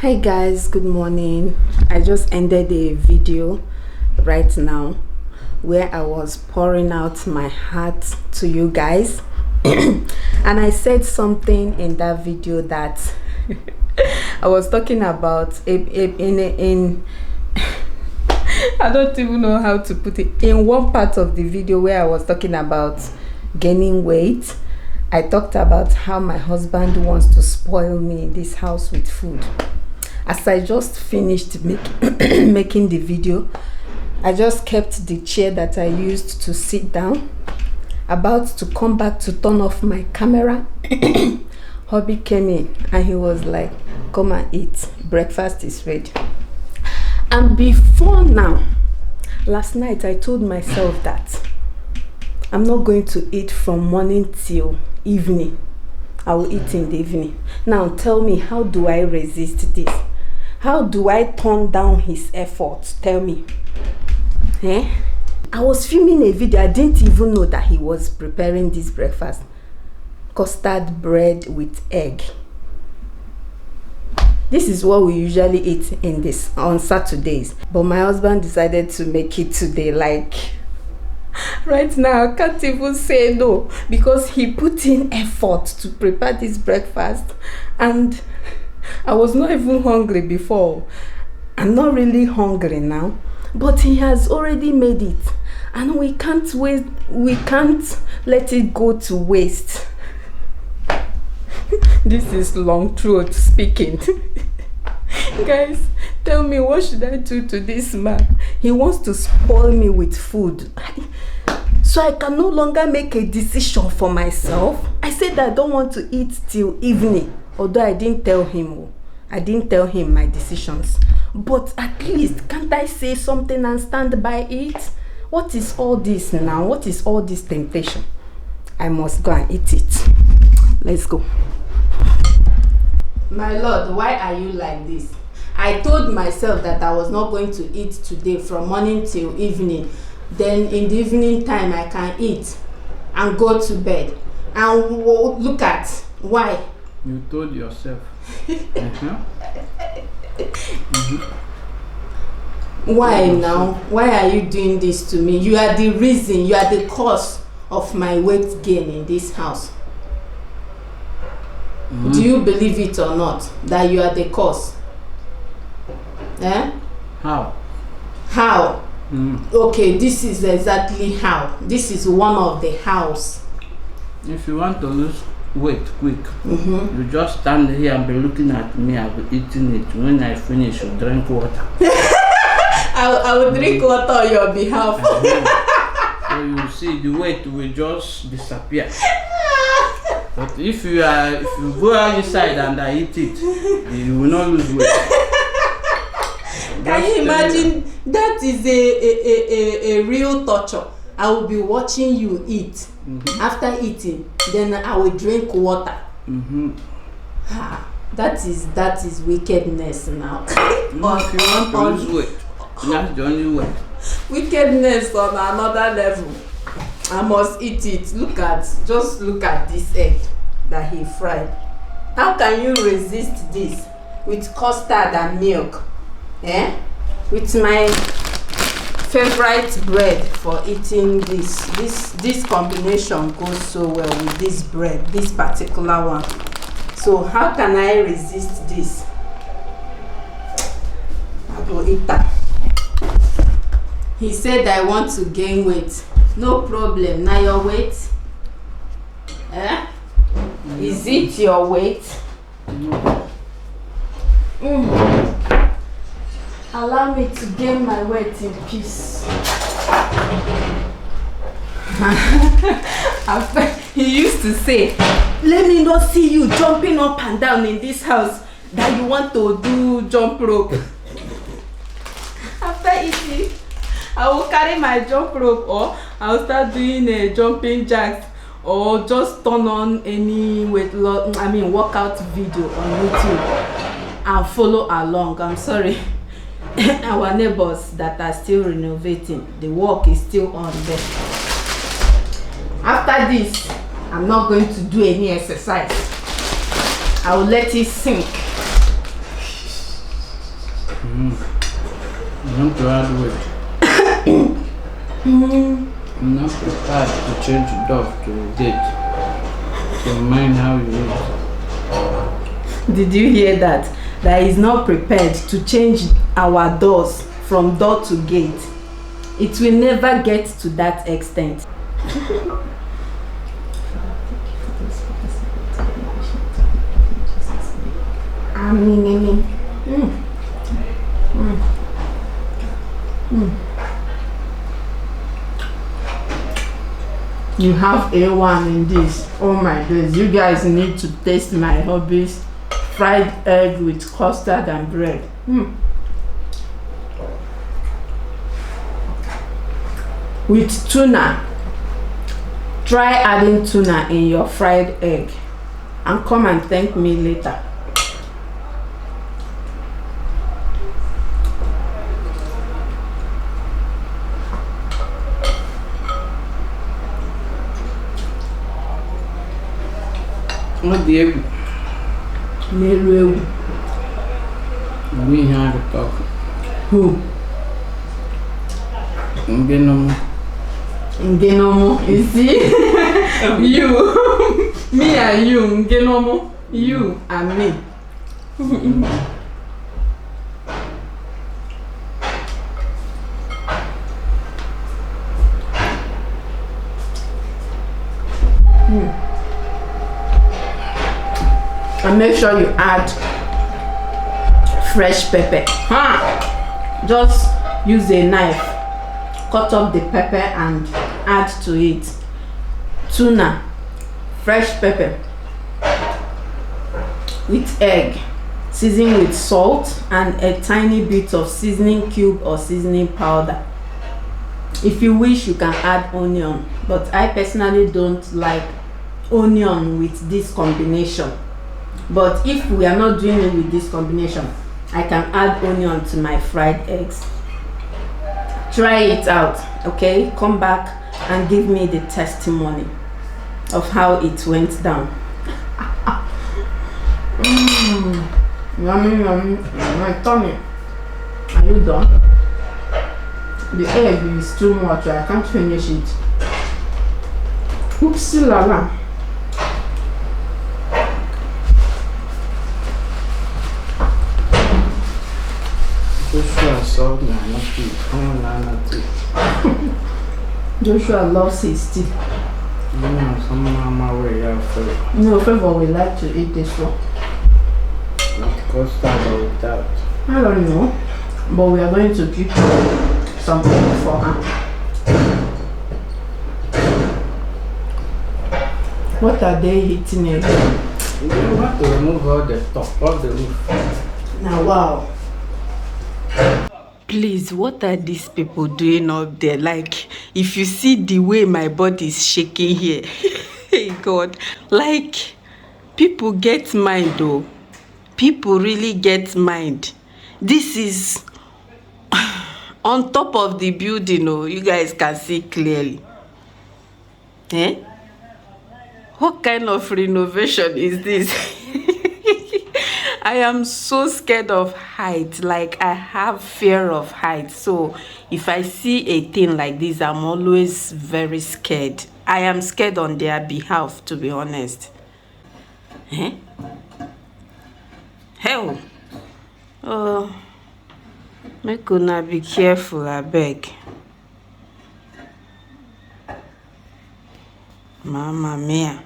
Hey guys, good morning. I just ended a video right now where I was pouring out my heart to you guys and I said something in that video that I was talking about in I don't even know how to put it. In one part of the video where I was talking about gaining weight, I talked about how my husband wants to spoil me in this house with food. As I just finished making the video, I just kept the chair that I used to sit down, about to come back to turn off my camera. Hubby came in and he was like, come and eat, breakfast is ready. And before now, last night I told myself that I'm not going to eat from morning till evening. I will eat in the evening. Now tell me, how do I resist this? How do I turn down his efforts? Tell me. I was filming a video. I didn't even know that he was preparing this breakfast. Custard bread with egg. This is what we usually eat in this on Saturdays. But my husband decided to make it today. Like, right now I can't even say no because he put in effort to prepare this breakfast and I was not even hungry before. I'm not really hungry now, but he has already made it and we can't waste, we can't let it go to waste. This is long throat speaking. Guys, tell me, what should I do to this man? He wants to spoil me with food. So I can no longer make a decision for myself. I said that I don't want to eat till evening. Although I didn't tell him. I didn't tell him my decisions. But at least, can't I say something and stand by it? What is all this now? What is all this temptation? I must go and eat it. Let's go. My Lord, why are you like this? I told myself that I was not going to eat today from morning till evening. Then in the evening time I can eat and go to bed. And look at why. You told yourself. Why now? Why are you doing this to me? You are the reason, you are the cause of my weight gain in this house. Do you believe it or not that you are the cause? How? How? Okay, this is exactly how. This is one of the hows. If you want to lose weight quick, you just stand here and be looking at me. I'll be eating it. When I finish, you drink water. I will drink water on your behalf. So you see, the weight will just disappear. But if you go outside and I eat it, you will not lose weight. Can you imagine? That is a real torture. I will be watching you eat. After eating, then I will drink water. That is wickedness now. If you want to lose weight, that's the only way. Wickedness on another level. I must eat it. Just look at this egg that he fried. How can you resist this with custard and milk? With my favorite bread for eating this combination goes so well with this bread, this particular one. So how can I resist this? I will eat that. He said I want to gain weight. No problem. Now your weight? Is it your weight? Allow me to gain my weight in peace. He used to say, let me not see you jumping up and down in this house that you want to do jump rope. After eating, I will carry my jump rope or I will start doing a jumping jacks or just turn on any workout video on YouTube and follow along. I'm sorry. Our neighbors that are still renovating, the work is still on there. After this, I'm not going to do any exercise. I will let it sink. You want to add weight. I'm not prepared to change dove to date. So mind how you eat. Did you hear that? That is not prepared to change our doors from door to gate. It will never get to that extent. You have A1 in this. Oh my days, you guys need to taste my hobbies. Fried egg with custard and bread. With tuna. Try adding tuna in your fried egg and come and thank me later. What the egg? We had to talk. Who? Ngenomo. You see? You. Me and you. Ngenomo. You and me. And make sure you add fresh pepper. Just use a knife, cut up the pepper and add to it tuna, fresh pepper with egg, season with salt and a tiny bit of seasoning cube or seasoning powder. If you wish, you can add onion, but I personally don't like onion with this combination. But if we are not doing it with this combination, I can add onion to my fried eggs. Try it out, okay? Come back and give me the testimony of how it went down. Yummy, yummy. My tummy. Are you done? The egg is too much. I can't finish it. Oopsie la la. Joshua loves his tea. No, Favor we like to eat this one. With custard or without? I don't know, but we are going to keep something for her. What are they eating again? You have to remove all the top of the roof. Now, wow. Please, what are these people doing up there? Like, if you see the way my body is shaking here, hey God, like, people get mind though. People really get mind. This is on top of the building, oh, you guys can see clearly. Eh? What kind of renovation is this? I am so scared of height. Like, I have fear of height. So if I see a thing like this, I'm always very scared. I am scared on their behalf, to be honest. Eh? Hell. Oh, make una be careful, I beg. Mamma mia.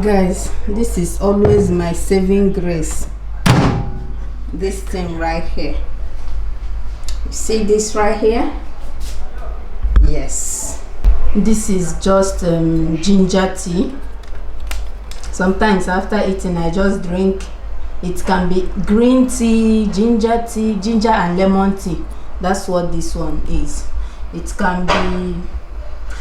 Guys, this is always my saving grace. This thing right here. You see this right here? Yes. This is just ginger tea. Sometimes after eating, I just drink. It can be green tea, ginger and lemon tea. That's what this one is. It can be,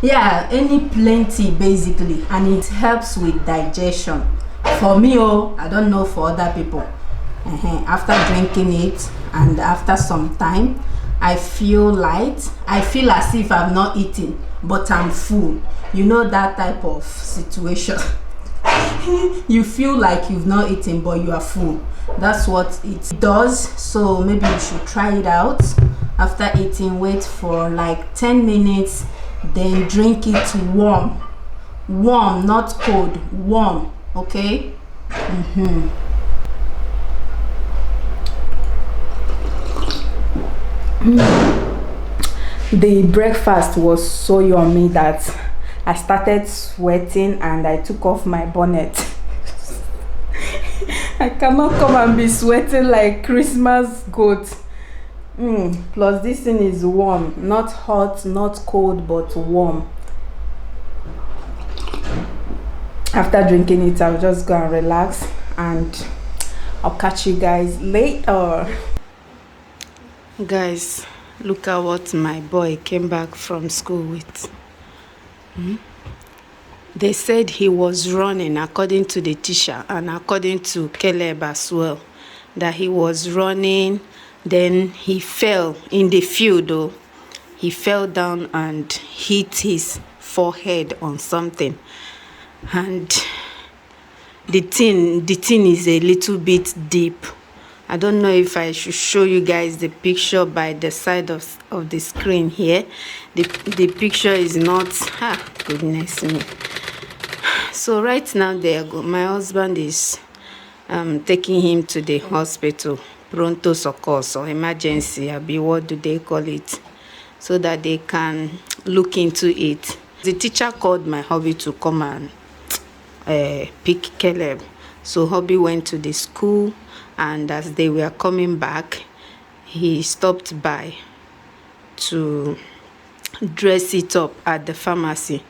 yeah, any plain tea basically, and it helps with digestion. For me, oh, I don't know for other people. After drinking it and after some time, I feel light. I feel as if I've not eaten but I'm full. You know that type of situation. You feel like you've not eaten but you are full. That's what it does. So maybe you should try it out. After eating, wait for like 10 minutes, then drink it warm. Warm, not cold, warm. Okay. The breakfast was so yummy that I started sweating and I took off my bonnet. I cannot come and be sweating like Christmas goat. Plus this thing is warm, not hot, not cold, but warm. After drinking it, I'll just go and relax, and I'll catch you guys later. Guys, look at what my boy came back from school with. They said he was running, according to the teacher and according to Caleb as well, that he was running, then he fell in the field though. He fell down and hit his forehead on something, and the thing is a little bit deep. I don't know if I should show you guys the picture by the side of the screen here. The picture is not, goodness me. So right now there go, my husband is taking him to the hospital, pronto soccorso or emergency, what do they call it, so that they can look into it. The teacher called my hubby to come and pick Caleb. So hubby went to the school, and as they were coming back, he stopped by to dress it up at the pharmacy.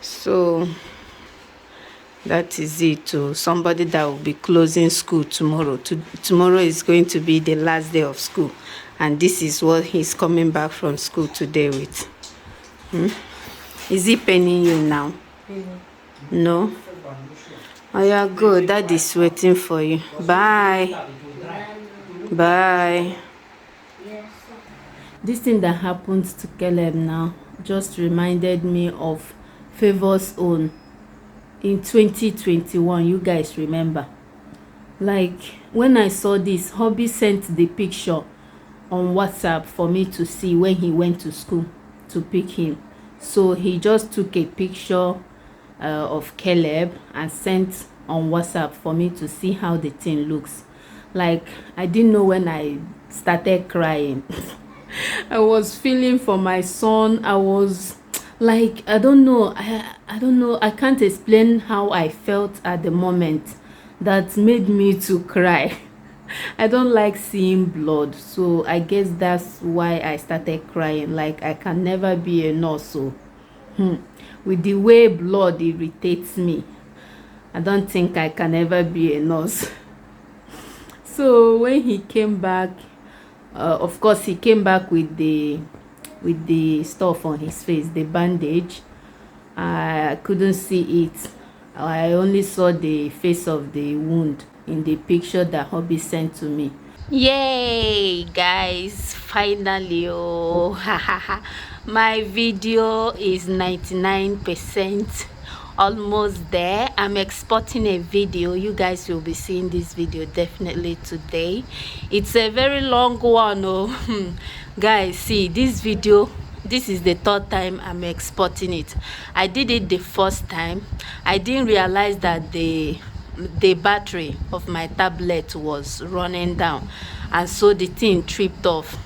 So that is it. To somebody that will be closing school tomorrow. Tomorrow is going to be the last day of school, and this is what he's coming back from school today with. Is he paining you now? No? Oh yeah, good. Daddy's waiting for you. Bye. Bye. This thing that happened to Caleb now just reminded me of Favour's own in 2021. You guys remember? Like when I saw this, hubby sent the picture on WhatsApp for me to see when he went to school to pick him. So he just took a picture of Caleb and sent on WhatsApp for me to see how the thing looks. Like I didn't know when I started crying. I was feeling for my son. I was like, I don't know, I can't explain how I felt at the moment that made me to cry. I don't like seeing blood, so I guess that's why I started crying. Like I can never be a nurse, so with the way blood irritates me, I don't think I can ever be a nurse. So when he came back, of course he came back with the stuff on his face, the bandage. I couldn't see it. I only saw the face of the wound in the picture that hubby sent to me. Yay guys, finally, oh my video is 99% almost there. I'm exporting a video. You guys will be seeing this video definitely today. It's a very long one. Oh guys, see this video, this is the third time I'm exporting it. I did it the first time. I didn't realize that the battery of my tablet was running down, and so the thing tripped off.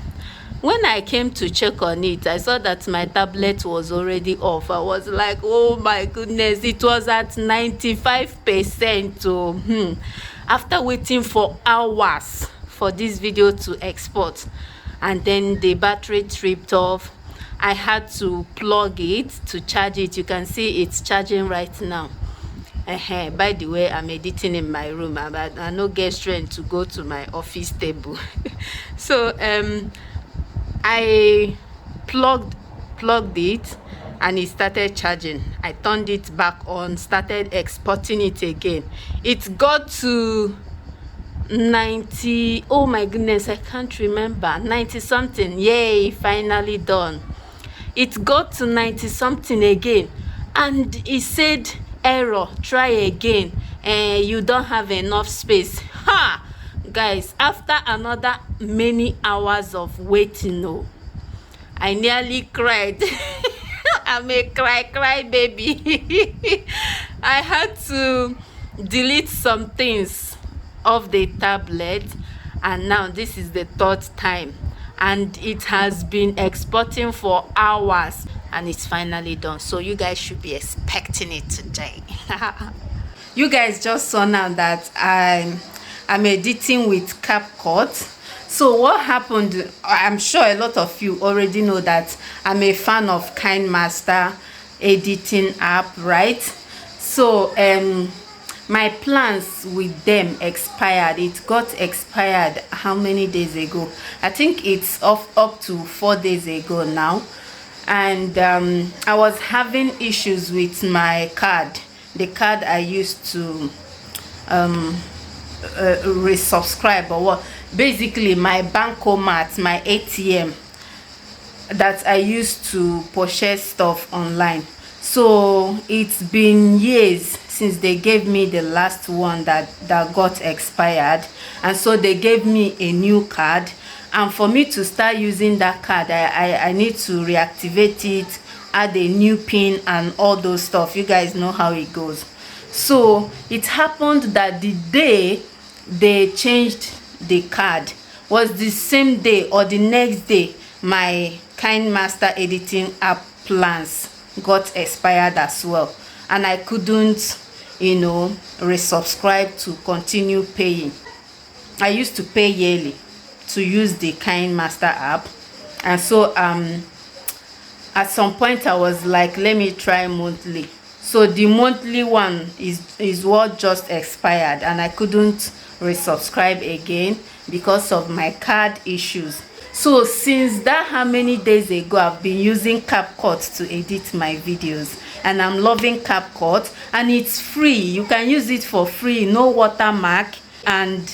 When I came to check on it, I saw that my tablet was already off. I was like, oh my goodness, it was at 95%. So after waiting for hours for this video to export, and then the battery tripped off, I had to plug it to charge it. You can see it's charging right now. By the way, I'm editing in my room. I no get strength to go to my office table. So I plugged it and it started charging. I turned it back on, started exporting it again. It got to 90, oh my goodness, I can't remember, 90 something. Yay, finally done. it got to 90 something again, and it said error, try again, you don't have enough space. Ha, guys, after another many hours of waiting, no, I nearly cried. I'm a cry baby. I had to delete some things off the tablet, and now this is the third time, and it has been exporting for hours, and it's finally done. So you guys should be expecting it today. You guys just saw now that I'm editing with CapCut. So what happened, I'm sure a lot of you already know that I'm a fan of Kinemaster editing app, right? So my plans with them expired. It got expired how many days ago? I think it's up to 4 days ago now. And I was having issues with my card, the card I used to resubscribe, or what, basically my bankomat, my ATM that I used to purchase stuff online. So it's been years since they gave me the last one that got expired, and so they gave me a new card, and for me to start using that card, I need to reactivate it, add a new pin and all those stuff. You guys know how it goes. So it happened that the day they changed the card was the same day or the next day my Kinemaster editing app plans got expired as well, and I couldn't, you know, resubscribe to continue paying. I used to pay yearly to use the Kinemaster app, and so at some point I was like, let me try monthly. So the monthly one is what just expired, and I couldn't resubscribe again because of my card issues. So since that, how many days ago, I've been using CapCut to edit my videos, and I'm loving CapCut, and it's free. You can use it for free, no watermark, and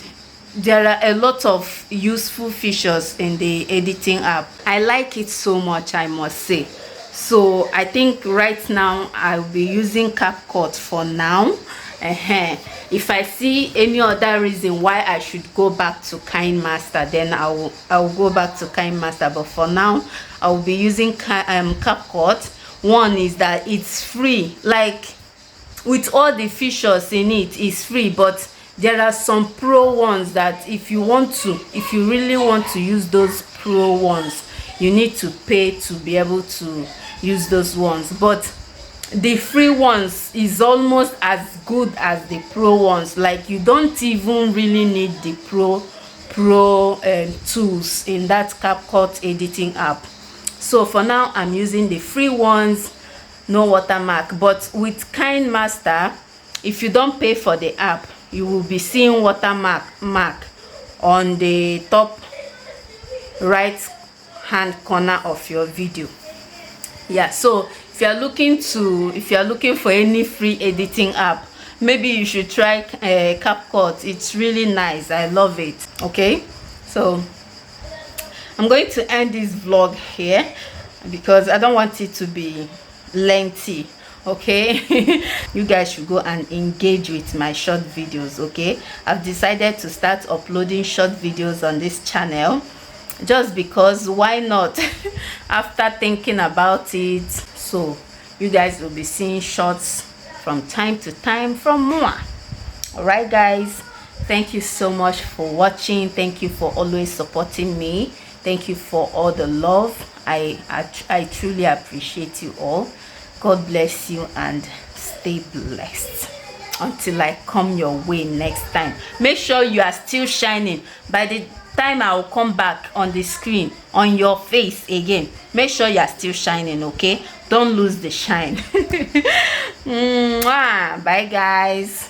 there are a lot of useful features in the editing app. I like it so much, I must say. So I think right now I'll be using CapCut for now. If I see any other reason why I should go back to Kinemaster, then I'll go back to Kinemaster. But for now, I'll be using CapCut. One is that it's free, like with all the features in it, it's free. But there are some pro ones that if you really want to use those pro ones, you need to pay to be able to use those ones. But the free ones is almost as good as the pro ones. Like, you don't even really need the pro tools in that CapCut editing app. So for now, I'm using the free ones, no watermark. But with Kinemaster, if you don't pay for the app, you will be seeing watermark on the top right hand corner of your video. Yeah, so if you're looking for any free editing app, maybe you should try CapCut. It's really nice. I love it. Okay, so I'm going to end this vlog here because I don't want it to be lengthy. Okay, you guys should go and engage with my short videos. Okay, I've decided to start uploading short videos on this channel just because, why not? After thinking about it, so you guys will be seeing shorts from time to time from moi. All right guys, thank you so much for watching. Thank you for always supporting me. Thank you for all the love. I truly appreciate you all. God bless you and stay blessed until I come your way next time. Make sure you are still shining. By the time I will come back on the screen, on your face again, make sure you are still shining. Okay, don't lose the shine. Bye guys.